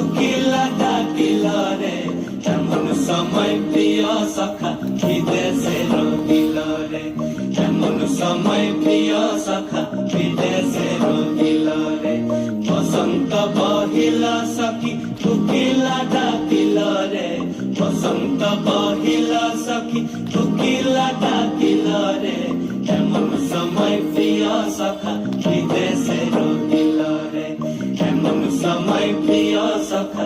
কোকিলা ডাকিল রে এমন সময় প্রিয় সখা বিদেশে রহিল রে এমন সময় প্রিয় সখা বিদেশে রহিল রে বসন্ত বহিল সখী কোকিলা ডাকিল রে বসন্ত বহিল সখী কোকিলা ডাকিল রে এমন সময় প্রিয় সখা বিদেশে রহিল রে এমন সময় প্রিয় সখা